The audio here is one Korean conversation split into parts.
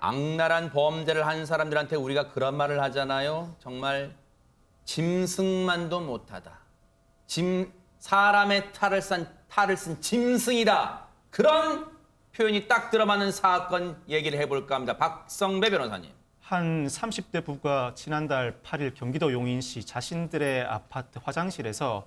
악랄한 범죄를 한 사람들한테 우리가 그런 말을 하잖아요. 정말 짐승만도 못하다. 사람의 탈을 쓴 짐승이다. 그런 표현이 딱 들어맞는 사건 얘기를 해볼까 합니다. 박성배 변호사님. 한 30대 부부가 지난달 8일 경기도 용인시 자신들의 아파트 화장실에서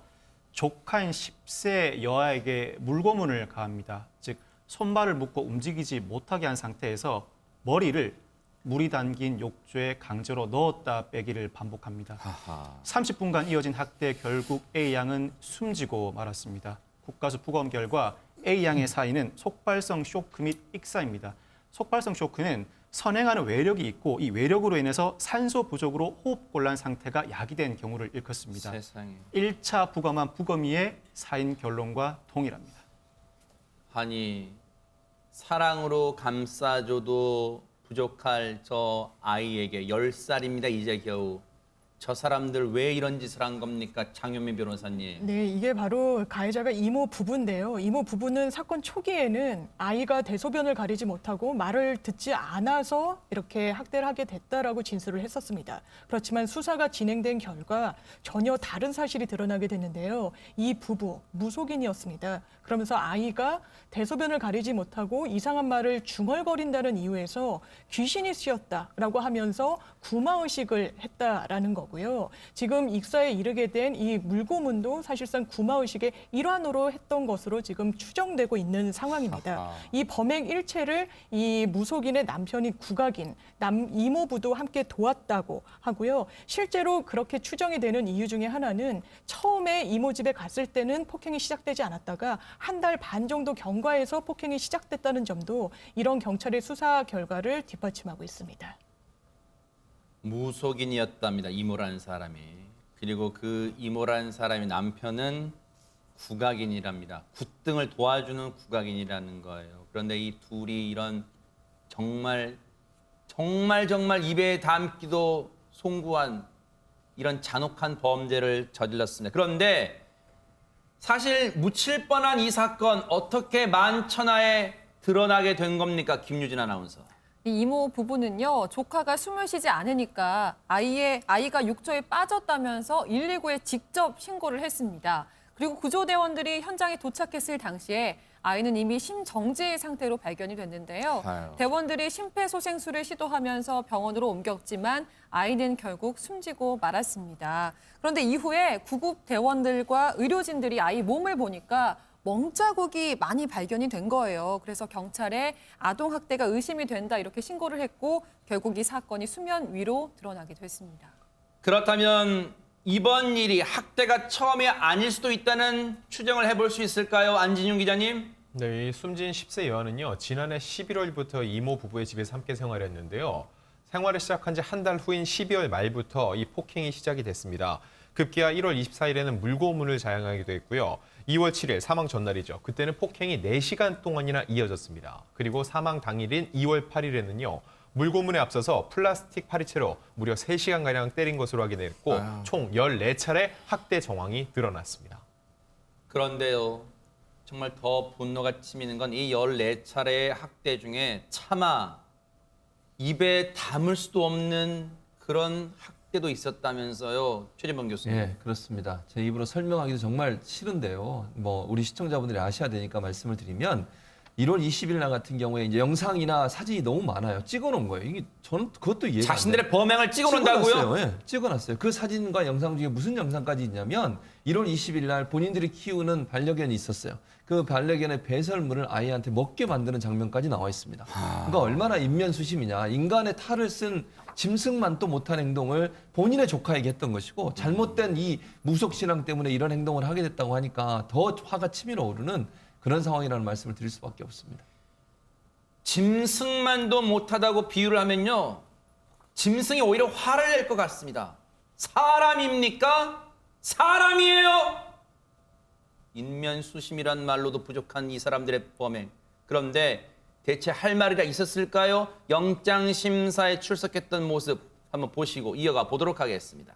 조카인 10세 여아에게 물고문을 가합니다. 즉 손발을 묶고 움직이지 못하게 한 상태에서 머리를 물이 담긴 욕조에 강제로 넣었다 빼기를 반복합니다. 하하. 30분간 이어진 학대 결국 A양은 숨지고 말았습니다. 국가수 부검 결과 A양의 사인은 속발성 쇼크 및 익사입니다. 속발성 쇼크는 선행하는 외력이 있고 이 외력으로 인해서 산소 부족으로 호흡곤란 상태가 야기된 경우를 일컫습니다. 세상에. 1차 부검한 부검의의 사인 결론과 동일합니다. 아니 사랑으로 감싸줘도 부족할 저 아이에게 10살입니다. 이제 겨우. 저 사람들 왜 이런 짓을 한 겁니까? 장현민 변호사님. 네, 이게 바로 가해자가 이모 부부인데요. 이모 부부는 사건 초기에는 아이가 대소변을 가리지 못하고 말을 듣지 않아서 이렇게 학대를 하게 됐다라고 진술을 했었습니다. 그렇지만 수사가 진행된 결과 전혀 다른 사실이 드러나게 됐는데요. 이 부부 무속인이었습니다. 그러면서 아이가 대소변을 가리지 못하고 이상한 말을 중얼거린다는 이유에서 귀신이 씌었다라고 하면서 구마의식을 했다라는 거고요. 지금 익사에 이르게 된 이 물고문도 사실상 구마의식의 일환으로 했던 것으로 지금 추정되고 있는 상황입니다. 아하. 이 범행 일체를 이 무속인의 남편인 국악인 이모부도 함께 도왔다고 하고요. 실제로 그렇게 추정이 되는 이유 중에 하나는 처음에 이모 집에 갔을 때는 폭행이 시작되지 않았다가 한 달 반 정도 경과해서 폭행이 시작됐다는 점도 이런 경찰의 수사 결과를 뒷받침하고 있습니다. 무속인이었답니다. 이모라는 사람이. 그리고 그 이모라는 사람의 남편은 국악인이랍니다. 굿등을 도와주는 국악인이라는 거예요. 그런데 이 둘이 이런 정말 입에 담기도 송구한 이런 잔혹한 범죄를 저질렀습니다. 그런데 사실 묻힐 뻔한 이 사건 어떻게 만천하에 드러나게 된 겁니까? 김유진 아나운서. 이 이모 부부는요, 조카가 숨을 쉬지 않으니까 아이가 욕조에 빠졌다면서 119에 직접 신고를 했습니다. 그리고 구조대원들이 현장에 도착했을 당시에 아이는 이미 심정지 상태로 발견이 됐는데요. 아유. 대원들이 심폐소생술을 시도하면서 병원으로 옮겼지만 아이는 결국 숨지고 말았습니다. 그런데 이후에 구급 대원들과 의료진들이 아이 몸을 보니까 멍자국이 많이 발견이 된 거예요. 그래서 경찰에 아동학대가 의심이 된다 이렇게 신고를 했고 결국 이 사건이 수면 위로 드러나게 됐습니다. 그렇다면 이번 일이 학대가 처음이 아닐 수도 있다는 추정을 해볼 수 있을까요? 안진용 기자님. 네, 이 숨진 10세 여아는요, 지난해 11월부터 이모 부부의 집에서 함께 생활했는데요. 생활을 시작한 지 한 달 후인 12월 말부터 이 폭행이 시작이 됐습니다. 급기야 1월 24일에는 물고문을 자행하기도 했고요. 2월 7일 사망 전날이죠. 그때는 폭행이 4시간 동안이나 이어졌습니다. 그리고 사망 당일인 2월 8일에는요. 물고문에 앞서서 플라스틱 파리채로 무려 3시간가량 때린 것으로 확인됐고 총 14차례 학대 정황이 드러났습니다. 그런데요. 정말 더 분노가 치미는 건 이 14차례의 학대 중에 차마 입에 담을 수도 없는 그런 학대도 있었다면서요. 최진범 교수님. 예, 그렇습니다. 제 입으로 설명하기도 정말 싫은데요. 우리 시청자분들이 아셔야 되니까 말씀을 드리면 1월 20일 날 같은 경우에 이제 영상이나 사진이 너무 많아요. 찍어놓은 거예요. 이게 저는 그것도 이해가 안 자신들의 돼요. 범행을 찍어놓는다고요? 찍어놨어요. 예, 찍어놨어요. 그 사진과 영상 중에 무슨 영상까지 있냐면 1월 20일 날 본인들이 키우는 반려견이 있었어요. 그 반려견의 배설물을 아이한테 먹게 만드는 장면까지 나와 있습니다. 그러니까 얼마나 인면수심이냐. 인간의 탈을 쓴 짐승만 또 못한 행동을 본인의 조카에게 했던 것이고 잘못된 이 무속신앙 때문에 이런 행동을 하게 됐다고 하니까 더 화가 치밀어 오르는 그런 상황이라는 말씀을 드릴 수밖에 없습니다. 짐승만도 못하다고 비유를 하면요. 짐승이 오히려 화를 낼 것 같습니다. 사람입니까? 사람이에요. 인면수심이란 말로도 부족한 이 사람들의 범행. 그런데 대체 할 말이가 있었을까요? 영장심사에 출석했던 모습 한번 보시고 이어가 보도록 하겠습니다.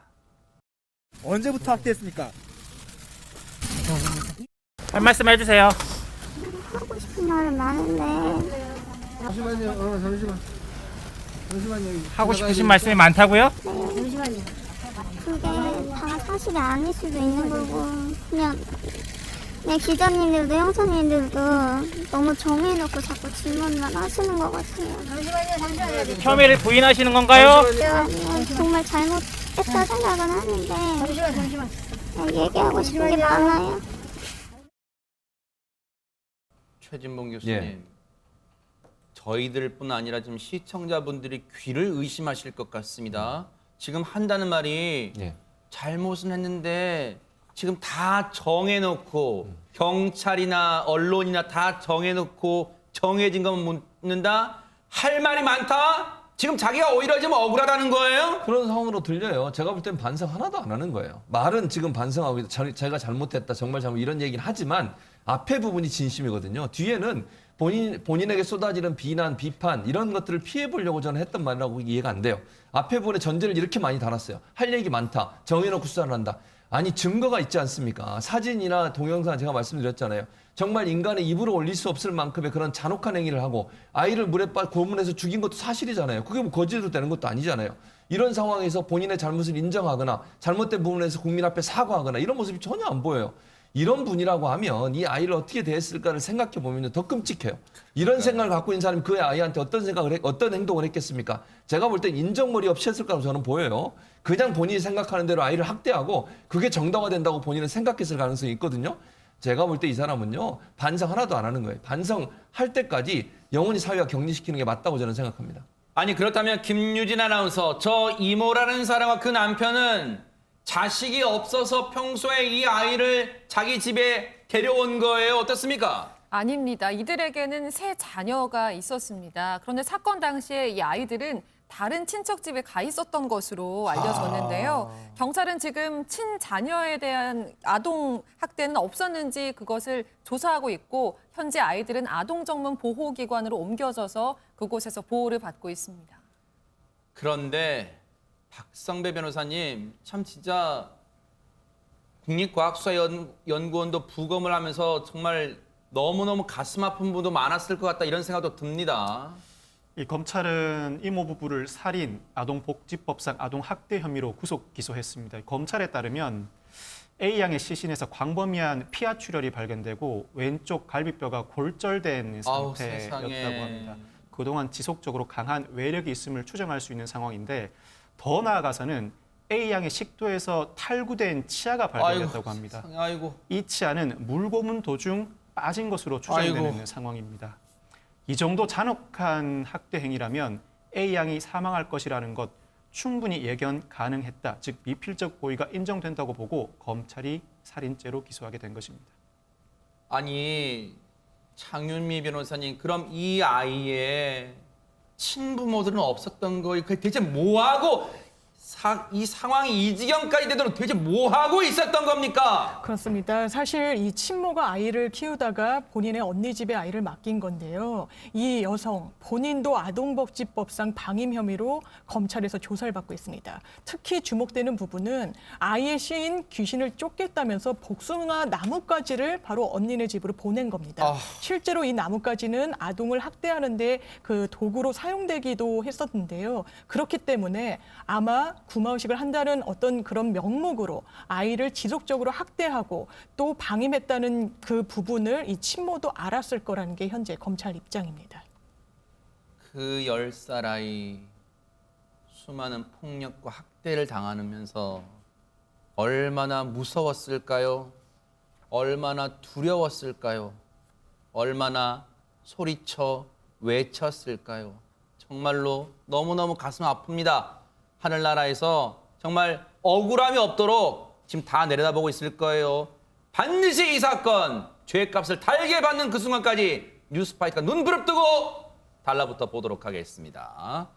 언제부터 학대했습니까? 한 말씀 해주세요. 하고 싶은 말은 많은데 잠시만요. 잠시만. 하고 싶으신 말씀이 많다고요? 그게 다 사실이 아닐 수도 있는 거고 그냥 기자님들도 형사님들도 너무 정해놓고 자꾸 질문만 하시는 것 같아요. 혐의를 부인하시는 건가요? 아니요, 정말 잘못했다 생각은 하는데 얘기하고 싶은 게 많아요. 최진봉 교수님, 예. 저희들뿐 아니라 지금 시청자분들이 귀를 의심하실 것 같습니다. 지금 한다는 말이 예. 잘못은 했는데 지금 다 정해놓고 경찰이나 언론이나 다 정해놓고 정해진 것만 묻는다? 할 말이 많다? 지금 자기가 오히려 좀 억울하다는 거예요? 그런 상황으로 들려요. 제가 볼 땐 반성 하나도 안 하는 거예요. 말은 지금 반성하고 있다. 제가 잘못했다. 정말 잘못 이런 얘기를 하지만 앞에 부분이 진심이거든요. 뒤에는 본인에게 쏟아지는 비난, 비판 이런 것들을 피해 보려고 저는 했던 말이라고 이해가 안 돼요. 앞에 부분에 전제를 이렇게 많이 달았어요. 할 얘기 많다. 정해놓고 수사를 한다. 아니 증거가 있지 않습니까? 사진이나 동영상 제가 말씀드렸잖아요. 정말 인간의 입으로 올릴 수 없을 만큼의 그런 잔혹한 행위를 하고 아이를 물에 고문해서 죽인 것도 사실이잖아요. 그게 뭐 거짓으로 되는 것도 아니잖아요. 이런 상황에서 본인의 잘못을 인정하거나 잘못된 부분에서 국민 앞에 사과하거나 이런 모습이 전혀 안 보여요. 이런 분이라고 하면 이 아이를 어떻게 대했을까를 생각해 보면 더 끔찍해요. 이런 생각을 갖고 있는 사람이 그 아이한테 어떤 행동을 했겠습니까? 제가 볼 땐 인정머리 없이 했을 거라고 저는 보여요. 그냥 본인이 생각하는 대로 아이를 학대하고 그게 정당화된다고 본인은 생각했을 가능성이 있거든요. 제가 볼 때 이 사람은요, 반성 하나도 안 하는 거예요. 반성할 때까지 영원히 사회와 격리시키는 게 맞다고 저는 생각합니다. 아니 그렇다면 김유진 아나운서, 저 이모라는 사람과 그 남편은 자식이 없어서 평소에 이 아이를 자기 집에 데려온 거예요? 어떻습니까? 아닙니다. 이들에게는 세 자녀가 있었습니다. 그런데 사건 당시에 이 아이들은 다른 친척 집에 가 있었던 것으로 알려졌는데요. 경찰은 지금 친자녀에 대한 아동 학대는 없었는지 그것을 조사하고 있고 현재 아이들은 아동정문 보호기관으로 옮겨져서 그곳에서 보호를 받고 있습니다. 그런데 박성배 변호사님, 참 진짜 국립과학수사연구원도 부검을 하면서 정말 너무너무 가슴 아픈 분도 많았을 것 같다 이런 생각도 듭니다. 이 검찰은 이모 부부를 살인, 아동복지법상 아동학대 혐의로 구속 기소했습니다. 검찰에 따르면 A양의 시신에서 광범위한 피하 출혈이 발견되고 왼쪽 갈비뼈가 골절된 상태였다고 합니다. 그동안 지속적으로 강한 외력이 있음을 추정할 수 있는 상황인데 더 나아가서는 A양의 식도에서 탈구된 치아가 발견됐다고 합니다. 아이고. 이 치아는 물고문 도중 빠진 것으로 추정되는 상황입니다. 이 정도 잔혹한 학대 행위라면 A양이 사망할 것이라는 것 충분히 예견 가능했다. 즉 미필적 고의가 인정된다고 보고 검찰이 살인죄로 기소하게 된 것입니다. 아니 장윤미 변호사님, 그럼 이 아이의 친부모들은 없었던 거예요? 대체 뭐하고 이 상황이 이 지경까지 되도록 도대체 뭐하고 있었던 겁니까? 그렇습니다. 사실 이 친모가 아이를 키우다가 본인의 언니 집에 아이를 맡긴 건데요. 이 여성 본인도 아동복지법상 방임 혐의로 검찰에서 조사를 받고 있습니다. 특히 주목되는 부분은 아이의 시인 귀신을 쫓겠다면서 복숭아 나뭇가지를 바로 언니네 집으로 보낸 겁니다. 실제로 이 나뭇가지는 아동을 학대하는 데 그 도구로 사용되기도 했었는데요. 그렇기 때문에 아마 구마의식을 한다는 어떤 그런 명목으로 아이를 지속적으로 학대하고 또 방임했다는 그 부분을 이 친모도 알았을 거라는 게 현재 검찰 입장입니다. 그 10살 아이 수많은 폭력과 학대를 당하면서 얼마나 무서웠을까요? 얼마나 두려웠을까요? 얼마나 소리쳐 외쳤을까요? 정말로 너무너무 가슴 아픕니다. 하늘나라에서 정말 억울함이 없도록 지금 다 내려다보고 있을 거예요. 반드시 이 사건 죄값을 달게 받는 그 순간까지 뉴스파이터가 눈 부릅뜨고 달라붙어 보도록 하겠습니다.